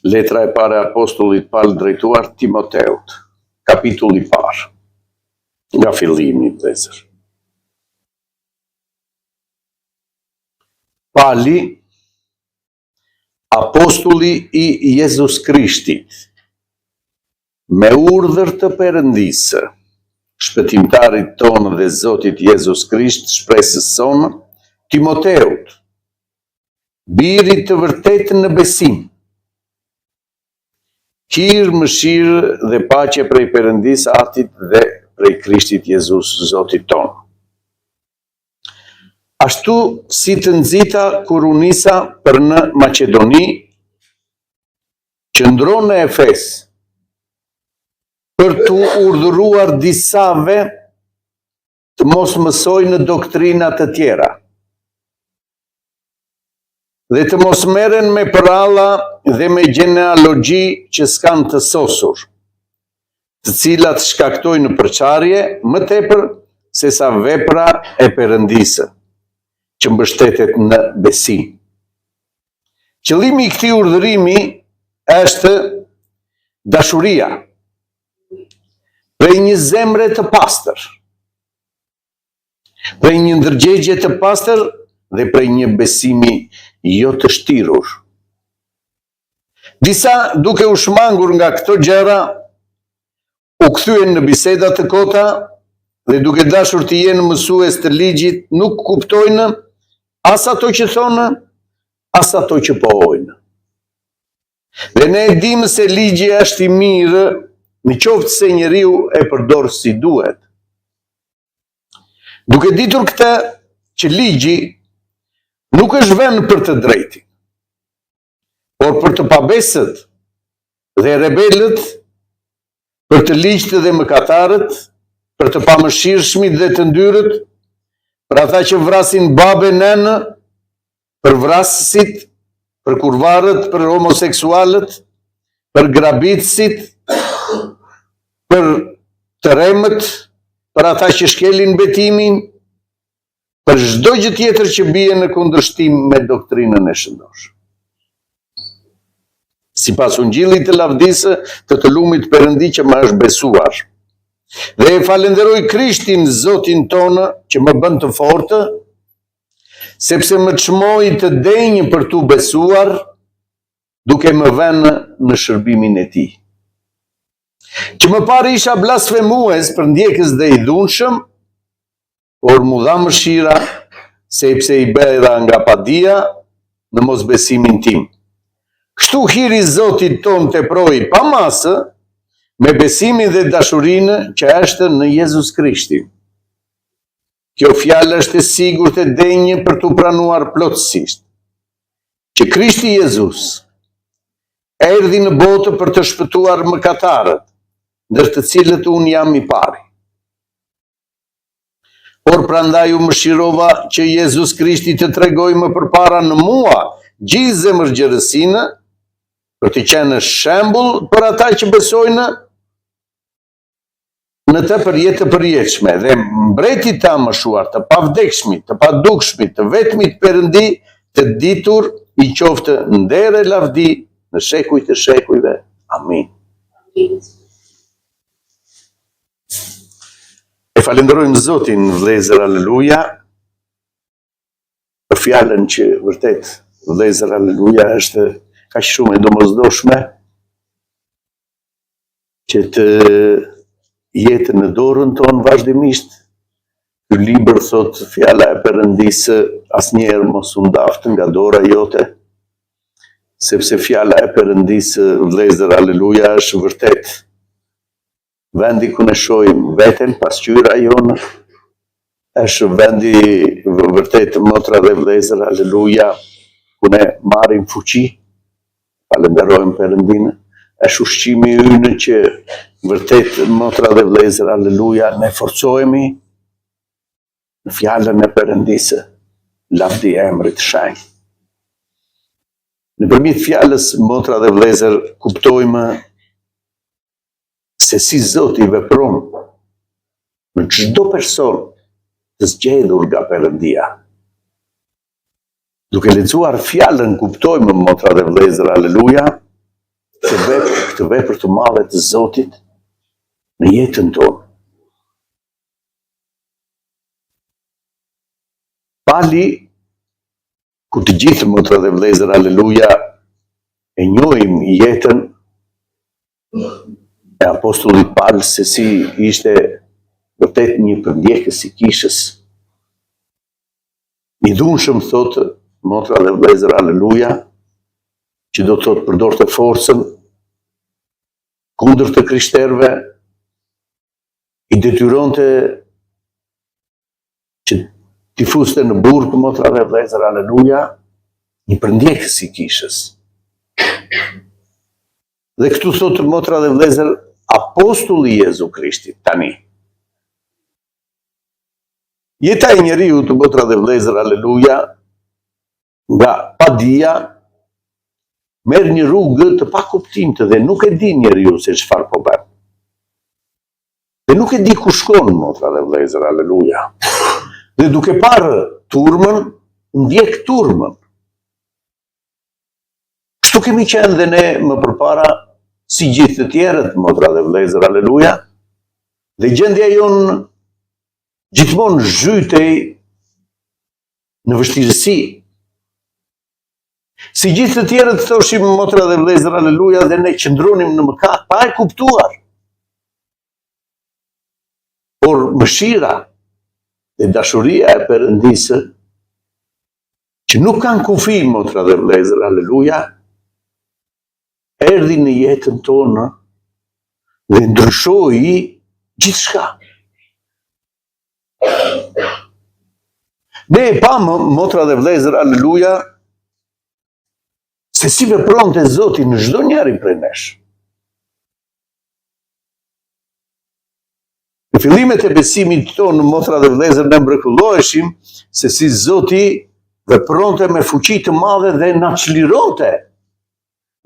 Letra e parë e apostullit Paul drejtuar Timoteut, kapitulli i parë, nga fillimi, vëllezër. Pali, apostulli i Jezus Krishtit, me urdhër të Perëndisë, shpëtimtarit tonë dhe Zotit Jezus Krisht, shpresës sonë, Timoteut, birit të vërtet në besim, qirë, mëshirë dhe paqe prej Perëndisë Atit dhe prej Krishtit Jezus, Zotit tonë. Ashtu si të nxita kur u nisa për në Maqedoni, qëndron në Efes, për të urdhëruar disave të mos mësojnë doktrinat të tjera, dhe të mos merren me pralla dhe me gjenealogji që s'kan të sosur, të cilat shkaktojnë përçarje më tepër se sa vepra e Perëndisë, që mbështetet në besim. Qëllimi i këtij urdhërimi është dashuria prej një zemre të pastër, prej një ndërgjegje të pastër dhe prej një besimi jo të shtirur. Disa, duke u shmangur nga këto gjëra, u kthyen në biseda të kota dhe duke dashur të jenë mësues të ligjit, nuk kuptojnë as ato që thonë, as ato që pohojnë. Dhe ne e dimë se ligji është i mirë, në qoftë se njeriu e përdor si duhet. Duke ditur këtë, që ligji nuk është vend për të drejtin, por për të pabesët dhe rebelët, për të ligjtë dhe mëkatarët, për të pamëshirshmit dhe të ndyrët, për ata që vrasin babe nënë, për vrasësit, për kurvarët, për homoseksualët, për grabitësit, për të remët, për ata që shkelin betimin, për çdo gjë tjetër që bie në kundërshtim me doktrinën e shëndoshë. Sipas ungjillit të lavdisë të lumit Perëndi që më është besuar. Dhe e falenderoj Krishtin, Zotin tonë, që më bën të fortë, sepse më çmoi të denjë për tu besuar, duke më vënë në shërbimin e tij. Që më parë isha blasfemues për ndjekës dhe i dhunshëm, por mu dha mëshira, sepse i bëra nga padia në mosbesimin tim. Kështu hiri Zotit ton teproi pa masë, me besimin dhe dashurinë që është në Jezus Krishtin. Kjo fjalë është e sigurt e denjë për t'u pranuar plotësisht, që Krishti Jezus erdhi në botë për të shpëtuar mëkatarët, ndër të cilët unë jam i pari. Por prandaj u mëshirova që Jezus Krishti të tregoj më përpara në mua gjithë zemërgjërësinë, për të qenë shembull për ata që besojnë në të përjetë të përjetshme, dhe mbretit të amëshuar, të pavdekshmit, të padukshmit, të vetmit Perëndi, të ditur i qoftë nder e lavdi në shekujt e shekujve. Amin. E falenderojmë Zotin, vëllezër, aleluja, për fjalën që vërtet, vëllezër, aleluja, është kaq shumë e domosdoshme që të jetë në dorën tonë vazhdimisht. Ky libër, thot fjala e Perëndisë, asnjëherë mos u ndaft nga dora jote, sepse fjala e Perëndisë, vëllezër, aleluja, është vërtet vendi ku ne shohim veten, pasqyra jonë, është vendi vërtet, motra dhe vëllezër, aleluja, ku ne marrim fuqi, falenderojmë Perëndinë, është ushqimi ynë që vërtet, motra dhe vëllezër, aleluja, ne forcohemi në fjalën e Perëndisë, lavdi e emrit shenjtë. Nëpërmjet fjalës, motra dhe vëllezër, kuptojmë se si Zoti vepron në çdo person të zgjedhur nga Perëndia. Duke lexuar fjalën kuptojmë, motra dhe vëllezër, aleluja, këtë vepër të madhe të Zotit në jetën tonë. Pali, ku të gjithë motra dhe vëllezër, aleluja, e njohim jetën e apostullit Pal, se si ishte vërtet një përndjekës i kishës. I dhunshëm, thotë motra dhe vëllezër, aleluja, që do të thotë përdorte forcën kundër të krishterëve, i detyronte që t'i fuste në burg, motra dhe vëllezër, aleluja, një përndjekës i kishës. Dhe këtu thotë motra dhe vëllezër, apostulli Jezu Krishtit tani. Jeta e njeriu të motra dhe vëllezër, aleluja, nga padia, merr një rrugë të pakuptimtë dhe nuk e di njeriu se çfarë po bën. Dhe nuk e di ku shkon, motra dhe vëllezër, aleluja. Dhe duke parë turmën, ndjek turmën. Kështu kemi qenë dhe ne më përpara, si gjithë të tjerët, motra dhe vëllezër, aleluja. Dhe gjendja jonë gjithmonë zhytej në vështirësi. Si gjithë të tjerët thoshim, motra dhe vëllezër, aleluja, dhe ne qëndronim në mëkat, pa e kuptuar. Por mëshira dhe dashuria e Perëndisë, që nuk kanë kufi, motra dhe vëllezër, aleluja, erdhi në jetën tonë dhe ndryshoi gjithçka. Ne e pamë, motra dhe vëllezër, aleluja, se si vepronte Zoti në çdo njeri prej nesh. Në fillimet e besimit tonë, motra dhe vëllezër, ne mrekulloheshim se si Zoti vepronte me fuqi të madhe dhe na çlironte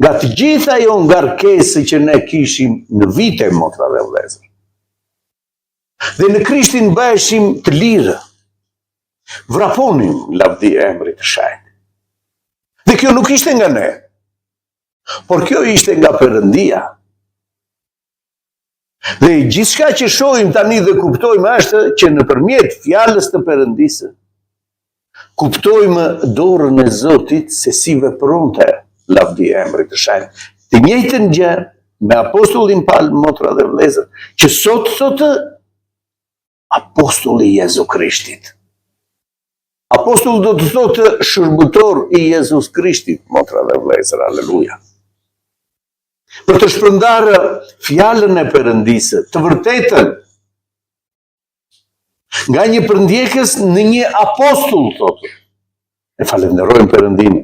nga të gjitha ajo ngarkesë që ne kishim në vite, motra dhe vëllezër. Dhe në Krishtin bëheshim të lirë. Vraponim lavdi e emrit të Shenjtë. Dhe kjo nuk ishte nga ne, por kjo ishte nga Perëndia. Dhe gjithçka që shohim tani dhe kuptojmë është që nëpërmjet fjalës të Perëndisë, kuptojmë dorën e Zotit se si vepronte lavdi e emrit të Shenjtë. Të njëjtën gjë me apostullin Pal, motra dhe vëllezër, që sot thotë apostulli Jezu Krishtit. Apostull do të thotë shërbëtor i Jezus Krishtit, motra dhe vëllezër, aleluja. Për të shpërndarë fjalën e Perëndisë, të vërtetën, nga një përndjekës në një apostull, thotë. E falenderojmë Perëndimin.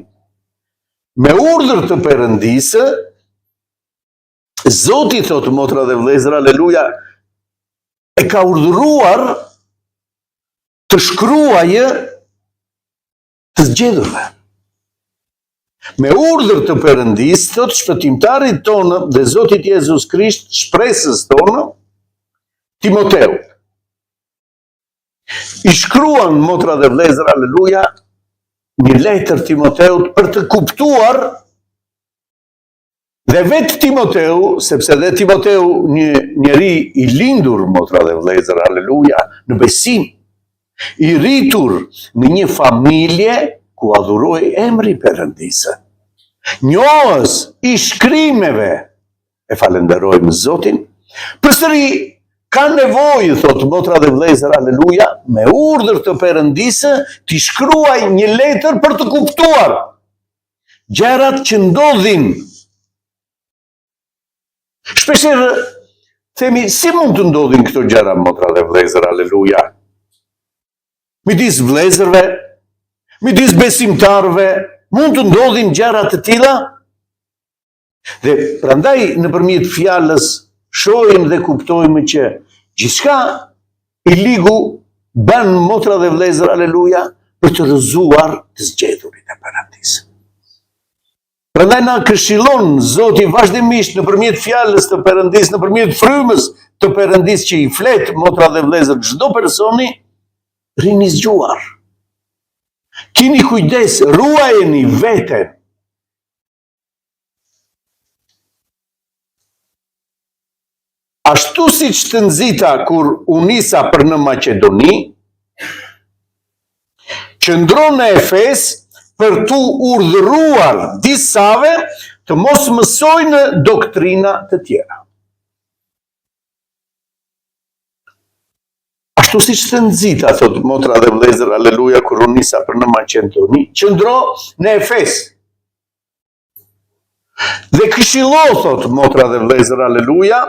Me urdhër të Perëndisë, Zoti, thotë motra dhe vëllezër, aleluja, e ka urdhëruar të shkruajë të zgjedhurve. Me urdhër të Perëndisë, thotë shpëtimtarit tonë dhe Zotit Jezus Krisht, shpresës tonë, Timoteu. I shkruan, motra dhe vëllezër, aleluja, një letër Timoteut për të kuptuar, dhe vetë Timoteu, sepse dhe Timoteu një njeri i lindur, motra dhe vëllezër, aleluja, në besim, i rritur në një familje ku adhuroi emri Perëndisë. Njohës i shkrimeve, e falenderojmë Zotin, përsëri ka nevojë, thotë motra dhe vëllezër, aleluja, me urdhër të Perëndisë, t'i shkruaj një letër për të kuptuar gjërat që ndodhin. Shpeshherë themi, si mund të ndodhin këto gjëra, motra dhe vëllezër, aleluja? Midis vëllezërve, midis besimtarëve, mund të ndodhin gjëra të tilla? Dhe prandaj nëpërmjet fjalës shohim dhe kuptojmë që gjithçka i ligu bën, motra dhe vëllezër, aleluja, për të rrëzuar të zgjedhurit e Perëndisë. Prandaj na këshillon Zoti vazhdimisht nëpërmjet fjalës të Perëndisë, nëpërmjet frymës të Perëndisë që i flet, motra dhe vëllezër, çdo personi, rini zgjuar. Kini kujdes, ruajeni veten. Ashtu si që të nxita kur u nisa për në Maqedoni, qëndron në Efes për tu urdhëruar disave të mos mësojnë doktrina të tjera. Ashtu si që të nxita, thot motra dhe vëllezër, aleluja, kur u nisa për në Maqedoni, qëndro në Efes. Dhe këshillo, thot motra dhe vëllezër, aleluja,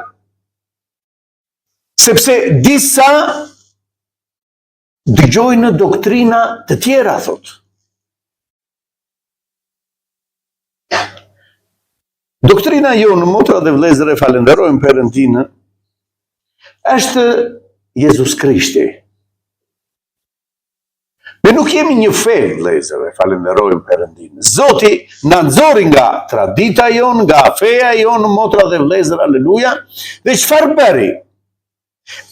sepse disa dëgjojnë doktrina të tjera, thot. Doktrina jonë, motra dhe vëllezër, e falenderojmë Perëndinë, është Jezus Krishti. Ne nuk jemi një fe, vëllezër, e falenderojmë Perëndinë. Zoti na nxori nga tradita jonë, nga feja jonë, motra dhe vëllezër, aleluja, dhe çfarë bëri?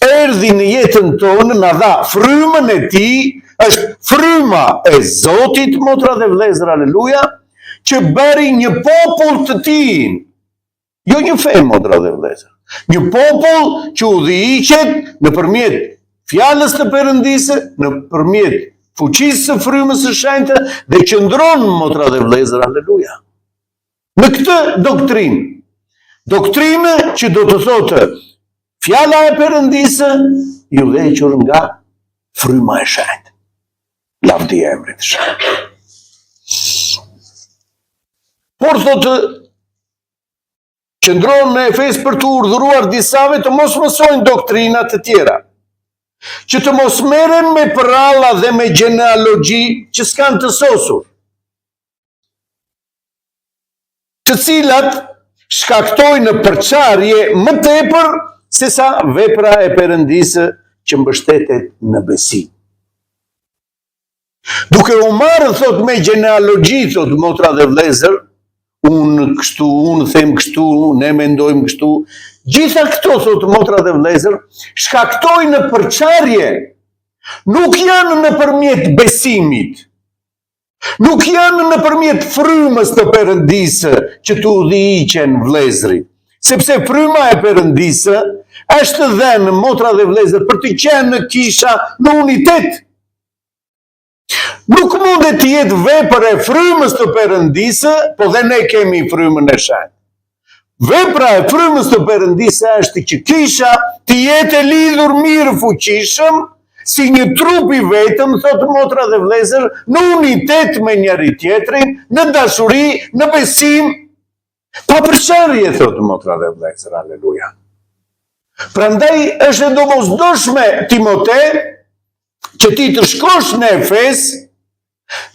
Erdhi në jetën tonë, na dha frymën e tij, është fryma e Zotit, motra dhe vëllezër, aleluja, që bëri një popull të tij. Jo një fe, motra dhe vëllezër. Një popull që udhëhiqet nëpërmjet fjalës të Perëndisë, nëpërmjet fuqisë së frymës së shenjtë dhe qëndron, motra dhe vëllezër, aleluja, në këtë doktrinë. Doktrinë që do të thotë fjala e Perëndisë i udhëhequr nga fryma e shenjtë. Lavdi emrit të shenjtë. Por thotë, qëndron në Efes për të urdhëruar disave të mos mësojnë doktrina të tjera, që të mos merren me pralla dhe me gjenealogji që s'kan të sosur, të cilat shkaktojnë përçarje më tepër se sa vepra e Perëndisë që mbështetet në besim. Duke u marrë, thot, me gjenealogji, thot motra dhe vëllezër, unë kështu, unë them kështu, ne mendojmë kështu, gjitha këto, thot motra dhe vëllezër, shkaktojnë përçarje. Nuk janë nëpërmjet besimit, nuk janë nëpërmjet frymës të Perëndisë që të udhëhiqen vëllezërit, sepse fryma e Perëndisë është dhënë, motra dhe vëllezër, për të qenë në kisha në unitet. Nuk mundet të jetë vepër e frymës të Perëndisë, po dhe ne kemi frymën e shenjtë. Vepra e frymës të Perëndisë është që kisha të jetë lidhur mirë fuqishëm, si një trup i vetëm, thot motra dhe vëllezër, në unitet me njëri tjetrin, në dashuri, në besim, pa përçarje, thot motra dhe vëllezër, aleluja. Prandaj është domosdoshme, Timote, që ti të shkosh në Efes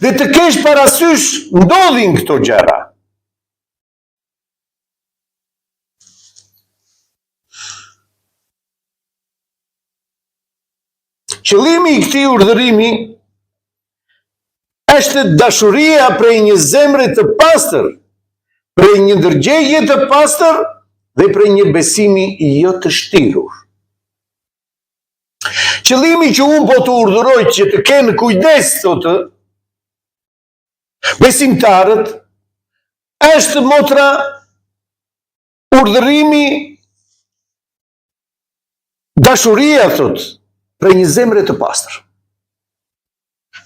dhe të kesh parasysh ndodhin këto gjëra. Qëllimi i këtij urdhërimi është dashuria prej një zemre të pastër, prej një ndërgjegje të pastër dhe prej një besimi jo të shtirur. Qëllimi që unë po të urdhëroj që të kenë kujdes, thotë, besimtarët, është motra urdhërimi, dashuria, thotë, për një zemre të pastër.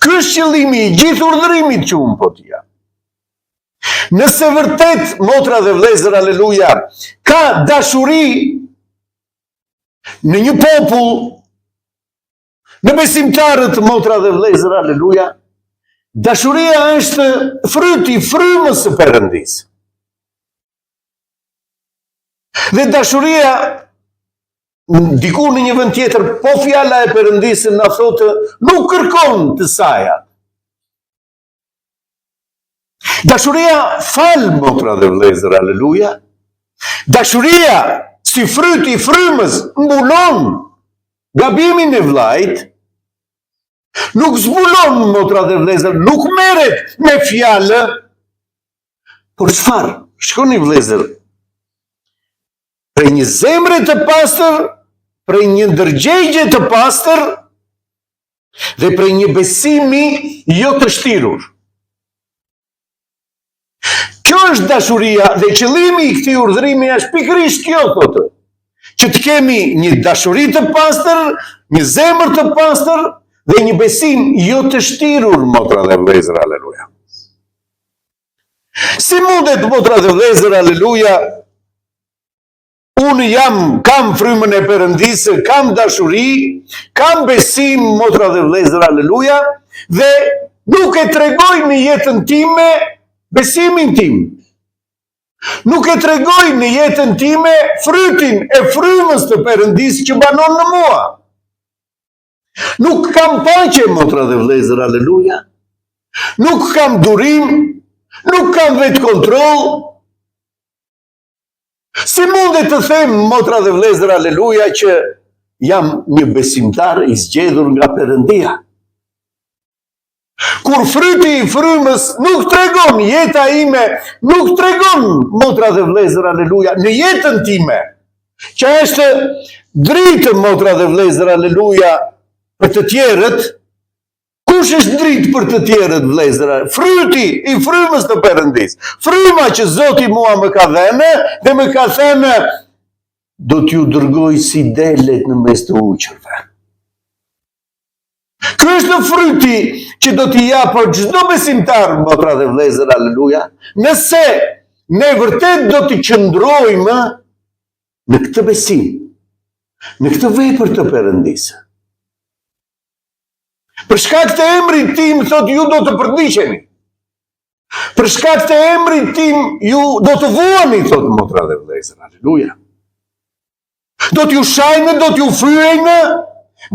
Ky është qëllimi i gjithë urdhërimit që unë po t'ja. Nëse vërtet, motra dhe vëllezër, aleluja, ka dashuri në një popull, në besimtarët, motra dhe vëllezër, aleluja, dashuria është fryti frymës së Perëndisë. Dhe dashuria, diku në një vend tjetër, po fjala e Perëndisë na thotë, nuk kërkon të sajat. Dashuria fal, motra dhe vëllezër, aleluja. Dashuria, si fryti i frymës, mbulon gabimin e vllajt, nuk zbulon, motra dhe vëllezër, nuk merret me fjalë, por çfarë? Shkoni vëllezër, prej një zemre të pastër, prej një ndërgjegje të pastër dhe prej një besimi jo të shtirur. Kjo është dashuria dhe qëllimi i këtij urdhërimi është pikërisht kjo, thotë, që të kemi një dashuri të pastër, një zemër të pastër dhe një besim jo të shtirur, motra dhe vëllezër, aleluja. Si mundet, motra dhe vëllezër, aleluja, unë kam frymën e Perëndisë, kam dashuri, kam besim, motra dhe vëllezër, aleluja, dhe nuk e tregoj në jetën time besimin tim. Nuk e tregoj në jetën time frytin e frymës të Perëndisë që banon në mua. Nuk kam paqe, motra dhe vëllezër, aleluja. Nuk kam durim, nuk kam vetë kontroll. Si mundet të them, motra dhe vëllezër, aleluja, që jam një besimtar i zgjedhur nga Perëndia? Kur fryti i frymës nuk tregon, jeta ime nuk tregon, motra dhe vëllezër, aleluja, në jetën time, që është dritë, motra dhe vëllezër, aleluja, për të tjerët. Kush është dritë për të tjerët, vëllezër? Fryti i frymës të Perëndisë. Fryma që Zoti mua më ka dhënë dhe më ka thënë, do t'ju dërgoj si delet në mes të uqërve. Ky është fryti që do t'i japë çdo besimtar, motra dhe vëllezër, aleluja, nëse ne vërtet do t'i qëndrojmë në këtë besim, në këtë vepër të Perëndisë. Për shkak të emrit tim, thot, ju do të përdiqeni. Për shkak të emrit tim, ju do të vuani, thot, motra dhe vëllezër, aleluja. Do t'ju shajnë, do t'ju fyejnë,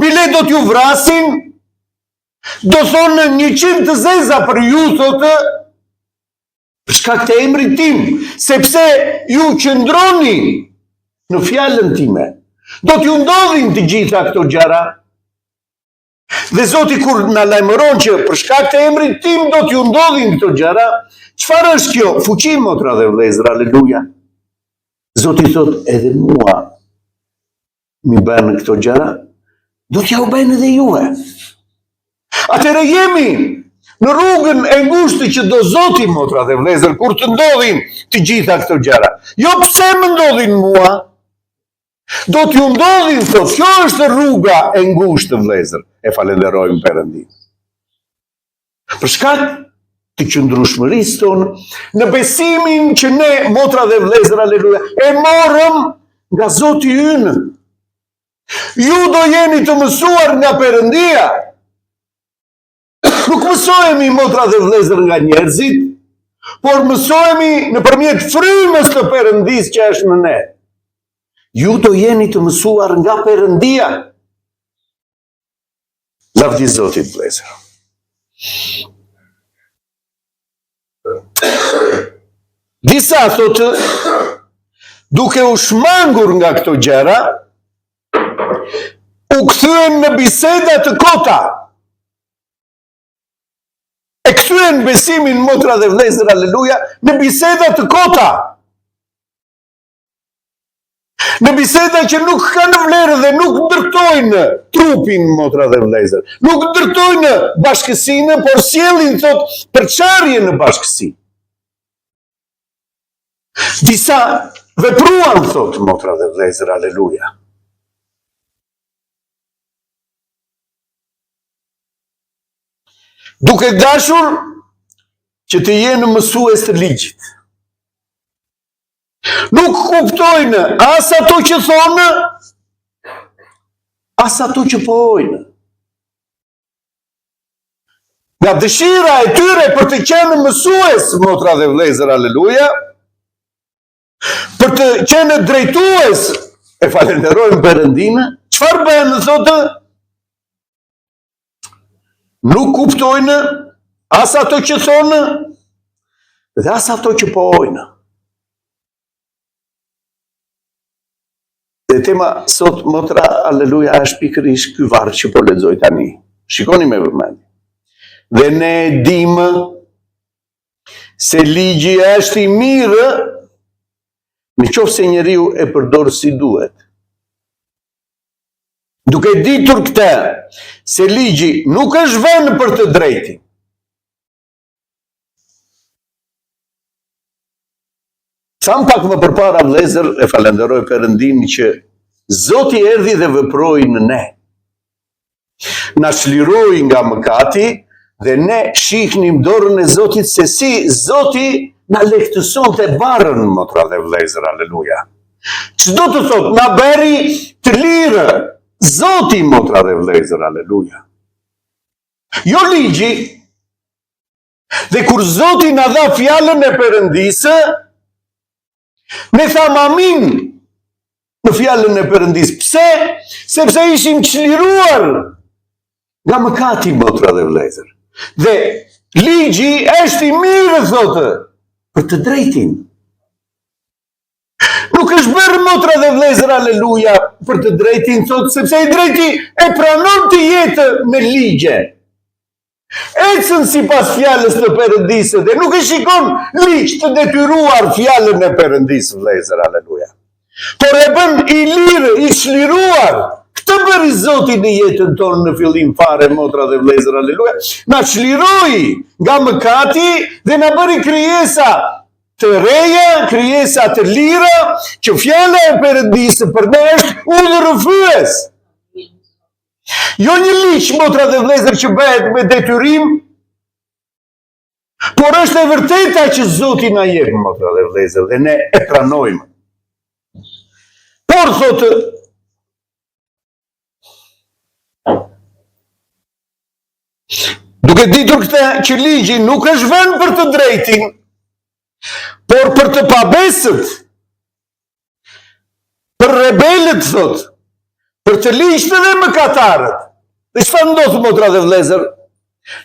bile do t'ju vrasin, do thonë 100 të zeza për ju, thotë, për shkak të emrit tim, sepse ju qëndroni në fjalën time. Do t'ju ndodhin të gjitha këto gjëra. Dhe Zoti kur na lajmëron që për shkak të emrit tim do t'ju ndodhin këto gjëra, çfarë është kjo? Fuqi, motra dhe vëllezër, aleluja. Zoti thot, edhe mua mi bën këto gjëra, do t'ja u bëjnë edhe juve. Atëherë jemi në rrugën e ngushtë që do Zoti, motra dhe vëllezër, kur të ndodhin të gjitha këto gjëra. Jo pse më ndodhin mua, do t'ju ndodhin, thot, kjo është rruga e ngushtë, vëllezër, e falenderojmë Perëndin. Për shkak të qëndrueshmërisë tonë, në besimin që ne, motra dhe vëllezër, aleluja, e morëm nga Zoti ynë. Ju do jeni të mësuar nga Perëndia. Nuk mësohemi, motra dhe vëllezër, nga njerëzit, por mësohemi nëpërmjet frymës të Perëndisë që është në ne. Ju do jeni të mësuar nga Perëndia. Lavdi Zotit, vëllezër. Disa, thotë, duke u shmangur nga këto gjëra, u kthyen në biseda të kota. E kthyen besimin, motra dhe vëllezër, aleluja, në biseda të kota. Në biseda që nuk kanë vlerë dhe nuk ndërtojnë trupin, motra dhe vëllezër. Nuk ndërtojnë bashkësinë, por sjellin, thot, përçarje në bashkësi. Disa vepruan, thot, motra dhe vëllezër, aleluja. Duke dashur që të jenë mësues të ligjit. Nuk kuptojnë as ato që thonë, as ato që pohojnë. Nga dëshira e tyre për të qenë mësues, motra dhe vëllezër, aleluja, për të qenë drejtues, e falenderojmë Perëndinë, çfarë bën, thotë? Nuk kuptojnë as ato që thonë dhe as ato që pohojnë. Dhe tema sot, motra, aleluja, është pikërisht ky varg që po lexoj tani. Shikoni me vëmendje. Dhe ne dimë se ligji është i mirë nëse njeriu e përdor si duhet. Duke ditur këtë, se ligji nuk është vënë për të drejtin. Tham pak më përpara, vëllezër, e falenderoj Perëndin që Zoti erdhi dhe veproi në ne. Na çliroi nga mëkati dhe ne shihnim dorën e Zotit se si Zoti na lehtësonte barrën, motra dhe vëllezër, aleluja. Çdo të thot, na bëri të lirë, Zoti, motra dhe vëllezër, aleluja. Jo ligji. Dhe kur Zoti na dha fjalën e Perëndisë, ne tham amin në fjalën e Perëndisë. Pse? Sepse ishim çliruar nga mëkati, motra dhe vëllezër. Dhe ligji është i mirë, thotë, për të drejtin. Nuk është bërë, motra dhe vëllezër, aleluja, për të drejtin, thotë, sepse i drejti e pranon të jetë me ligje. Ecën sipas fjalës të Perëndisë dhe nuk e shikon ligj të detyruar fjalën e Perëndisë, vëllezër, aleluja. Por e bën i lirë, i çliruar. Këtë bëri Zoti në jetën tonë në fillim fare, motra dhe vëllezër, aleluja. Na çliroi nga mëkati dhe na bëri krijesa të reja, krijesa të lira, që fjala e Perëndisë për ne është udhërrëfyes. Jo një ligj, motra dhe vëllezër, që bëhet me detyrim, por është e vërteta që Zoti na jep, motra dhe vëllezër, dhe ne e pranojmë. Por thotë, duke ditur këtë që ligji nuk është vënë për të drejtin, por për të pabesët, për rebelët, thotë, për të ligjtë dhe mëkatarët. Dhe çfarë ndodh, motra dhe vëllezër?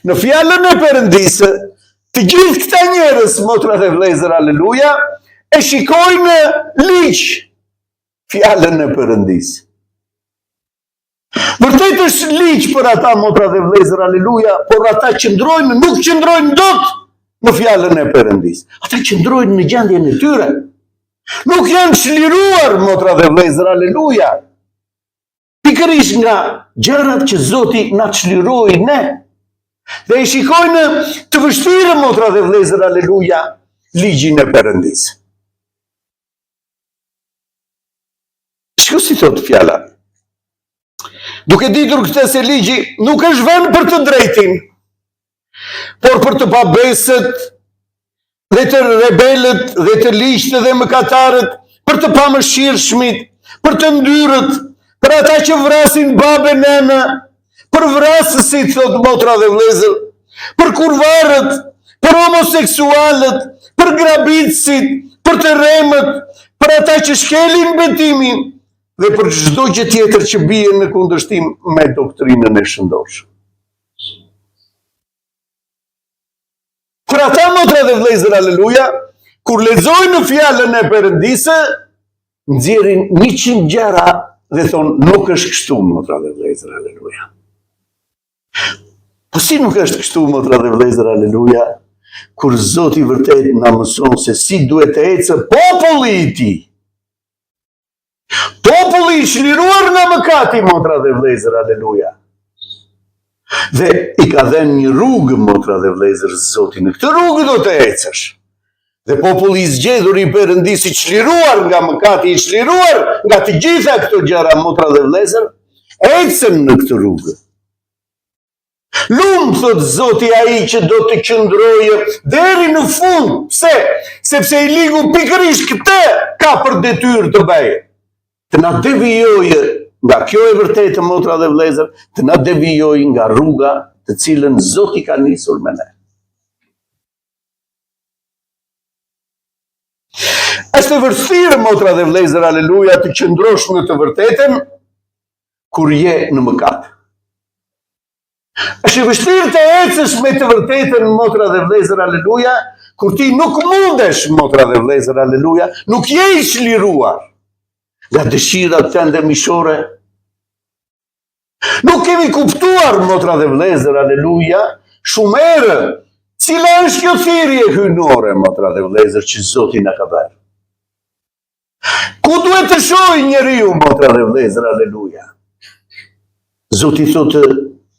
Në fjalën e Perëndisë, të gjithë këta njerëz, motra dhe vëllezër, aleluja, e shikojnë ligj fjalën e Perëndisë. Vërtet është ligj për ata, motra dhe vëllezër, aleluja, por ata qëndrojnë, nuk qëndrojnë dot në fjalën e Perëndisë. Ata qëndrojnë në gjendjen e tyre. Nuk janë çliruar, motra dhe vëllezër, aleluja. Pikërisht nga gjërat që Zoti na çliroi ne. Dhe e shikojnë të vështirë, motra dhe vëllezër, aleluja, ligjin e Perëndisë. Shiko si thot fjala. Duke ditur këtë se ligji nuk është vënë për të drejtin, por për të pabesët dhe të rebelët dhe të ligjtë dhe mëkatarët, për të pamëshirshmit, për të ndyrët, për ata që vrasin babë e nëna, për vrasësit, thot motra dhe vëllezër, për kurvarët, për homoseksualët, për grabitësit, për të remët, për ata që shkelin betimin, dhe për çdo gjë tjetër që bie në kundërshtim me doktrinën e shëndoshë. Për ata, motra dhe vëllezër, aleluja, kur lexojnë fjalën e Perëndisë, nxjerrin 100 gjëra dhe thonë, nuk është kështu, motra dhe vëllezër, aleluja. Po si nuk është kështu, motra dhe vëllezër, aleluja, kur Zoti vërtet na mëson se si duhet të ecë populli i Tij. Populli i çliruar nga mëkati, motra dhe vëllezër, aleluja. Dhe i ka dhënë një rrugë, motra dhe vëllezër, Zoti, në këtë rrugë do të ecësh. Dhe populli i zgjedhur i Perëndisë, i çliruar nga mëkati, i çliruar nga të gjitha këto gjëra, motra dhe vëllezër, ecën në këtë rrugë. Lumë, thot Zoti, ai që do të qëndrojë deri në fund. Pse? Sepse i ligu pikërisht këtë ka për detyrë të bëjë. Të na devijojë nga kjo e vërtetë, motra dhe vëllezër, të na devijojë nga rruga të cilën Zoti ka nisur me ne. Është e vështirë, motra dhe vëllezër, aleluja, të qëndrosh në të vërtetën kur je në mëkat. Është e vështirë të ecësh me të vërtetën, motra dhe vëllezër, aleluja, kur ti nuk mundesh, motra dhe vëllezër, aleluja, nuk je i çliruar nga dëshirat tënde mishore. Nuk kemi kuptuar, motra dhe vëllezër, aleluja, shumë herë, cila është kjo thirrje hyjnore, motra dhe vëllezër, që Zoti na ka dhënë. Ku duhet të shohë njeriu, motra dhe vëllezër, aleluja? Zoti thotë,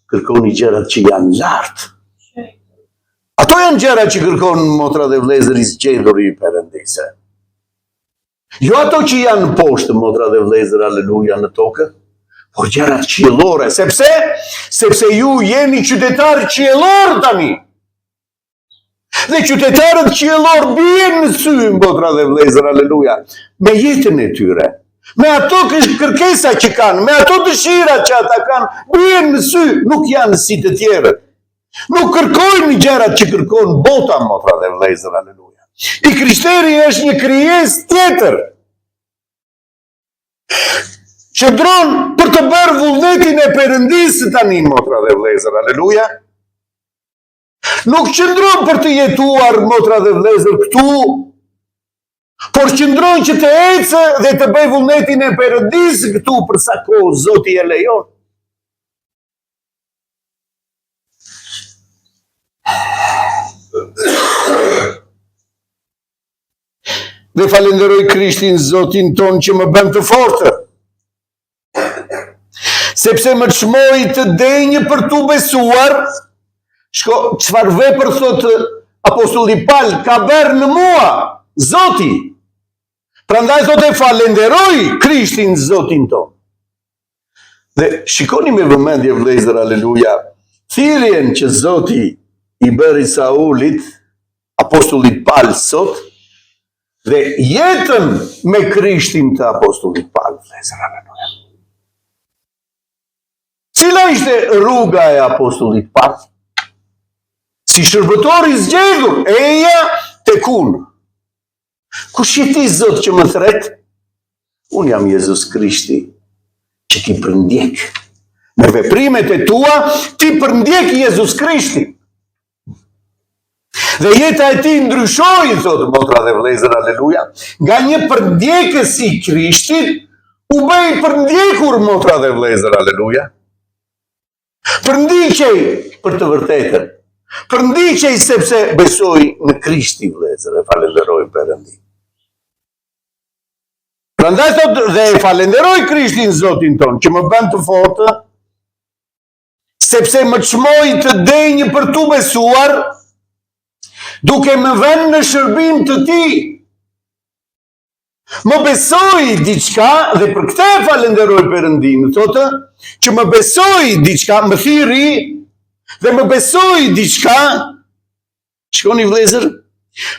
kërkoni gjërat që janë lartë. Ato janë gjërat që kërkon, motra dhe vëllezër, i zgjedhur i Perëndisë. Jo ato që janë poshtë, motra dhe vlezër, aleluja, në tokë, por gjërat qiellore. Sepse ju jeni qytetarë qiellor tani. Dhe qytetarët qiellor bien në sy, motra dhe vlezër, aleluja, me jetën e tyre. Me ato kërkesa që kanë, me ato dëshira që ata kanë, bien në sy, nuk janë si të tjerët. Nuk kërkojnë gjërat që kërkon bota, motra dhe vlezër, aleluja. I Krishteri është një krijesë tjetër. Qëndron për të bërë vullnetin e Perëndisë tani, motra dhe vlezër, aleluja. Nuk qëndron për të jetuar, motra dhe vlezër, këtu, por qëndron që të ecë dhe të bëj vullnetin e Perëndisë këtu për sa kohë Zoti e lejon. Dhe falenderoj Krishtin, Zotin ton, që më bën të fortë, sepse më çmoi të denjë për tu besuar. Çfarë vepër, thot apostulli Paul, ka bërë në mua Zoti. Prandaj thot e falenderoj Krishtin, Zotin ton. Dhe shikoni me vëmendje, vëllezër, aleluja, thirrjen që Zoti i bëri Saulit, apostullit Paul sot, dhe jetën me Krishtin të apostullit Paul, vëllezër, aleluja. Cila ishte rruga e apostullit Paul? Si shërbëtor i zgjedhur, eja tek unë. Kush je ti, Zot, që më thret? Unë jam Jezus Krishti, që ti përndjek. Në veprimet e tua, ti përndjek Jezus Krishti. Dhe jeta e ti ndryshoi, thot motra dhe vëllezër, aleluja, nga një përndjekës i Krishtit, u bëj përndjekur, motra dhe vëllezër, aleluja. Përndiqej për të vërtetën. Përndiqej sepse besoj në Krishtin, vëllezër, e falenderoj Perëndin. Prandaj thot dhe e falenderoj Krishtin, Zotin ton, që më bën të fortë, sepse më çmoi të denjë për tu besuar, duke më vënë në shërbim të ti. Më besoi diçka, dhe për këtë e falenderoj Perëndin, thotë, që më besoi diçka, më thirri, dhe më besoi diçka, shikoni vëllezër,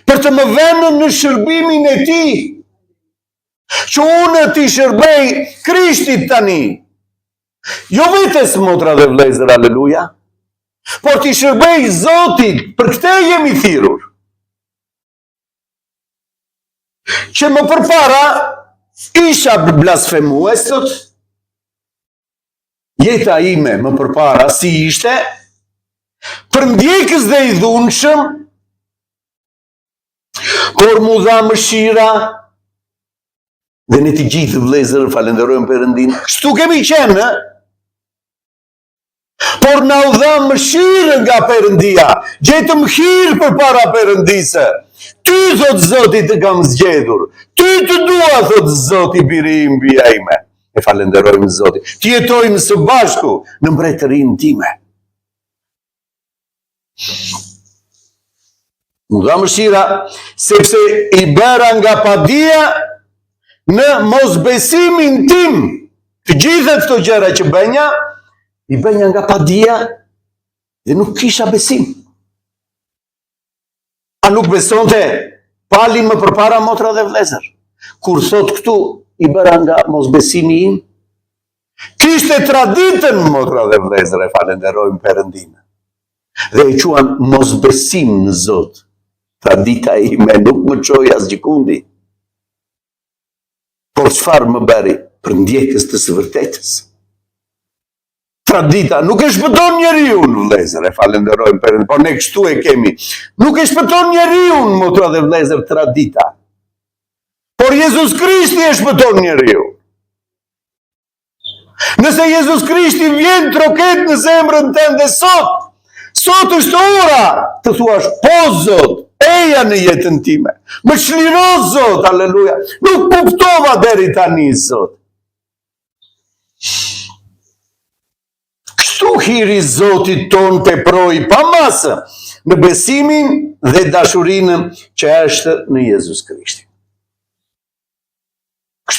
për të më vënë në shërbimin e ti, që unë ti shërbej Krishtit tani. Jo vetes, motra dhe vëllezër, aleluja, por ti shërbej Zotit, për këtë jemi thirrur. Që më përpara isha blasfemues, thot, jeta ime më përpara si ishte, përndjekës dhe i dhunshëm, por mu dha mëshira, dhe ne të gjithë, vëllezër, falenderojmë Perëndin, kështu kemi qenë, por na u dha mëshirë nga Perëndia, gjetëm hir përpara Perëndisë. Ty, thot Zoti, të kam zgjedhur. Ty të dua, thot Zoti, biri im, bija ime. E falenderojmë Zoti. Të jetojmë së bashku në mbretërinë time. Mu dha mëshira, sepse i bëra nga padia në mosbesimin tim. Të gjitha këto gjëra që bënja, i bënja nga padia dhe nuk kisha besim. A nuk besonte Pali më përpara, motra dhe vëllezër? Kur thot këtu, i bëra nga mosbesimi im, kishte traditën, motra dhe vëllezër, e falenderojmë Perëndin. Dhe e quan mosbesim në Zot. Tradita ime nuk më çoi as gjikundi. Por çfarë më bëri? Përndjekës të së vërtetës. Tradita nuk e shpëton njeriu, vëllezër, e falenderojmë Perëndin, por ne kështu e kemi. Nuk e shpëton njeriu, motra dhe vëllezër, tradita. Por Jezus Krishti e shpëton njeriu. Nëse Jezus Krishti vjen troket në zemrën tënde sot është ora të thuash, po Zot, eja në jetën time. Më çliro Zot, aleluja. Nuk kuptova deri tani, Zot. Kështu hiri Zotit ton teproi pa masë në besimin dhe dashurinë që është në Jezus Krishtin.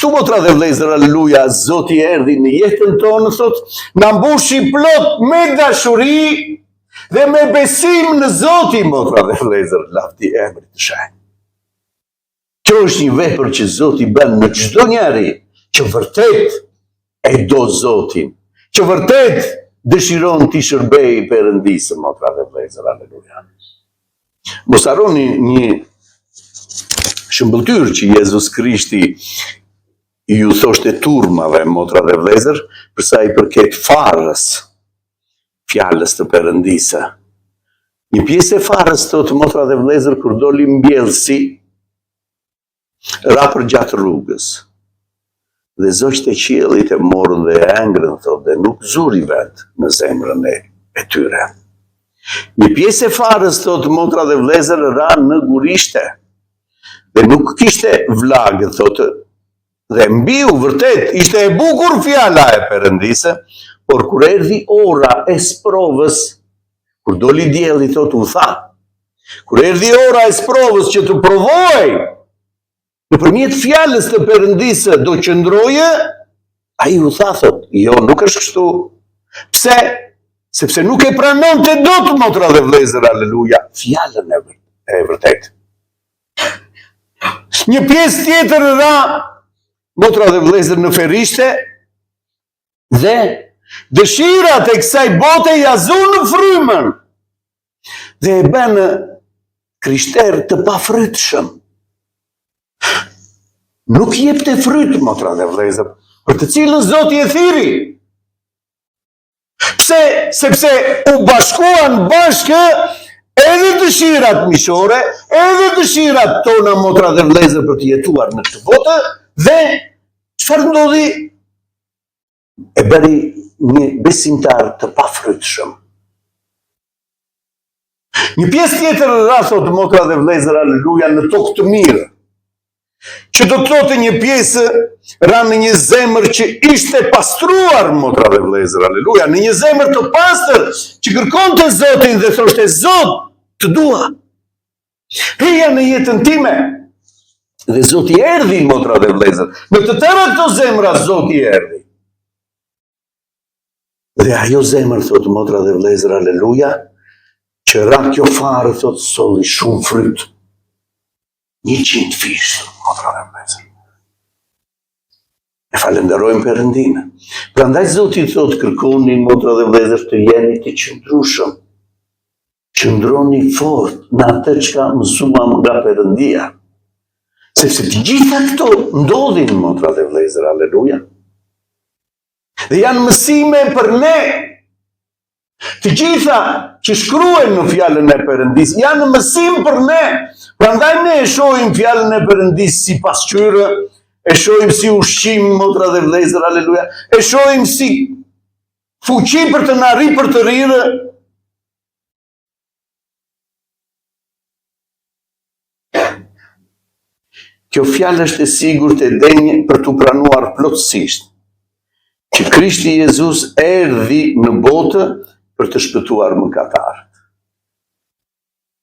Kështu motra dhe vlezër, aleluja, Zoti erdhi në jetën tonë, thot, na mbushi plot me dashuri dhe me besim në Zoti, motra dhe vlezër, lavdi emrit të shenjtë. Kjo është një vepër që Zoti bën në çdo njeri që vërtet e do Zotin, që vërtet dëshiron t'i shërbej Perëndisë, motra dhe vlezër, aleluja. Mos harroni një shëmbëltyr që Jezus Krishti ju thoshte turmave, motra dhe vlezër, përsa i përket farës, fjalës të Perëndisë. Një pjesë e farës thotë, motra dhe vlezër, kur doli mbjellësi, ra për gjatë rrugës. Dhe zogjtë e qiellit e morën dhe e engrën, thotë, dhe nuk zuri vend në zemrën e tyre. Një pjesë e farës, thotë, motra dhe vlezër, ra në gurishte. Dhe nuk kishte vlagë, thotë, dhe mbiu vërtet, ishte e bukur fjala e Perëndisë, por kur erdhi ora e sprovës, kur doli dielli, thotë, u tha, kur erdhi ora e sprovës që të provoj, nëpërmjet fjalës të Perëndisë do qëndroje, ai u tha, thotë, jo, nuk është kështu. Pse? Sepse nuk e pranonte dot, motra dhe vlezër, aleluja, fjalën e vërtet. Një pjesë tjetër ra, motra dhe vlezër, në ferishte, dhe dëshirat e kësaj bote ja zunë frymën, dhe e bënë krishter të pafrytshëm. Nuk jepte fryt, motra dhe vlezër, për të cilën Zoti e thiri. Pse? Sepse u bashkuan bashkë edhe dëshirat miqësore, edhe dëshirat tona, motra dhe vlezër, për të jetuar në këtë botë, dhe çfarë ndodhi? E bëri një besimtar të pafrytshëm. Një pjesë tjetër rrethot, motra dhe vlezër, aleluja, në tokë të mirë, që do të thotë një pjesë ra në një zemër që ishte pastruar, motra dhe vlezër, aleluja, në një zemër të pastër që kërkonte Zotin dhe thoshte, Zot, të dua. Heja në jetën time. Dhe Zoti erdhi, motra dhe vlezër. Në të tëra këto zemra Zoti erdhi. Dhe ajo zemër, thotë, motra dhe vlezër, aleluja, që ra kjo farë, thotë, solli shumë fryt. 100 fish, motra dhe vlezër. E falenderojmë Perëndinë. Prandaj Zoti thotë, kërkoni, motra dhe vlezër, të jeni të qëndrueshëm. Qëndroni fort në atë çka mësuam nga Perëndia. Sepse të gjitha këto ndodhin, motra dhe vlezër, aleluja. Dhe janë mësime për ne. Të gjitha që shkruhen në fjalën e Perëndisë janë mësim për ne. Prandaj ne e shohim fjalën e Perëndisë si pasqyrë, e shohim si ushqim, motra dhe vlezër, aleluja. E shohim si fuqi për të na ri për të rirë. Kjo fjalë është e sigurt e denjë për t'u pranuar plotësisht, që Krishti Jezus erdhi në botë për të shpëtuar mëkatarët.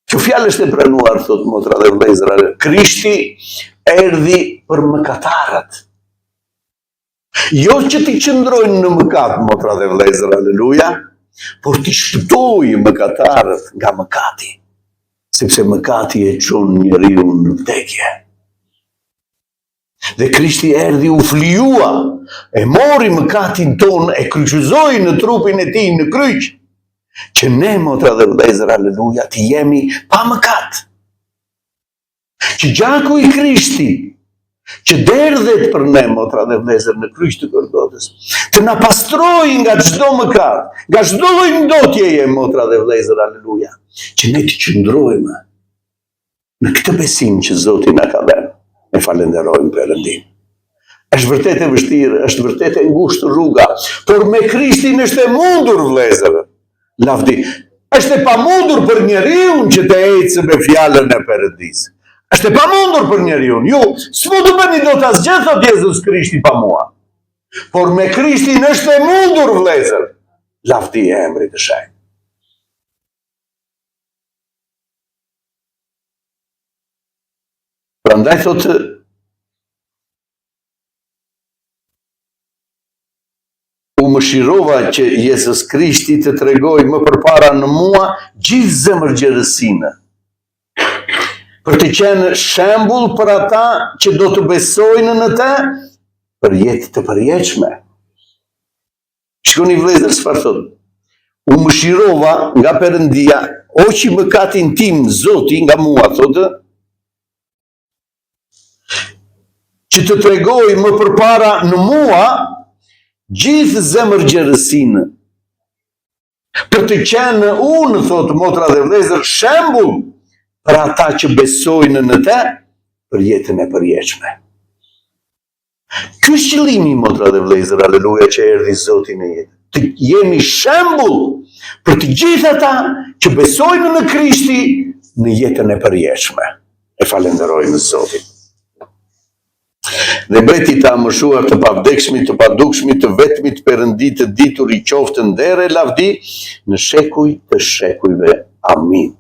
Kjo fjalë është e pranuar, thot motra dhe vlezër, Krishti erdhi për mëkatarët. Jo që t'i qëndrojnë në mëkat, motra dhe vlezër, aleluja, por t'i shpëtojë mëkatarët nga mëkati, sepse mëkati e çon njeriu në vdekje. Dhe Krishti erdhi u flijua, e mori mëkatin ton, e kryqëzoi në trupin e tij në kryq, që ne, motra dhe vlezër, aleluja, të jemi pa mëkat. Që gjaku i Krishti, që derdhet për ne, motra dhe vlezër, në kryq të Golgotës, të na pastrojë nga çdo mëkat, nga çdo lloj ndotjeje, motra dhe vlezër, aleluja, që ne të qëndrojmë në këtë besim që Zoti na ka dhënë. E falenderojmë Perëndinë. Është vërtet e vështirë, është vërtet e ngushtë rruga, por me Krishtin është e mundur, vlezër. Lavdi, është e pamundur për njeriu që të ecë me fjalën e Perëndisë. Është e pamundur për njeriu. Ju s'mu të bëni dot asgjë, thot Jezus Krishti, pa mua. Por me Krishtin është e mundur, vlezër. Lavdi e emrit të shenjtë. Prandaj thotë, u mëshirova që Jezus Krishti të tregoj më përpara në mua gjithë zemërgjerësinë, për të qenë shembull për ata që do të besojnë në te për jetë të përjetshme. Shikoni vëllezër çfarë thot. U mëshirova nga Perëndia, oqi mëkatin tim Zoti nga mua, thotë, që të tregoj më përpara në mua gjithë zemërgjerësinë, për të qenë unë, thotë motra dhe vëllezër, shembull për ata që besojnë në te për jetën e përjetshme. Ky është qëllimi, motra dhe vëllezër, aleluja, që erdhi Zoti në jetë. Të jemi shembull për të gjithë ata që besojnë në Krishti në jetën e përjetshme. E falenderojmë Zotin. Dhe breti ta mëshuar të pavdekshmit, të padukshmit, të vetmit Perëndi të ditur i qoftë ndere lavdi në shekuj të shekujve. Amin.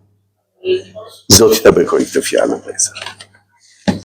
Zoti ta bekoj këtë fjalë, vëllezër.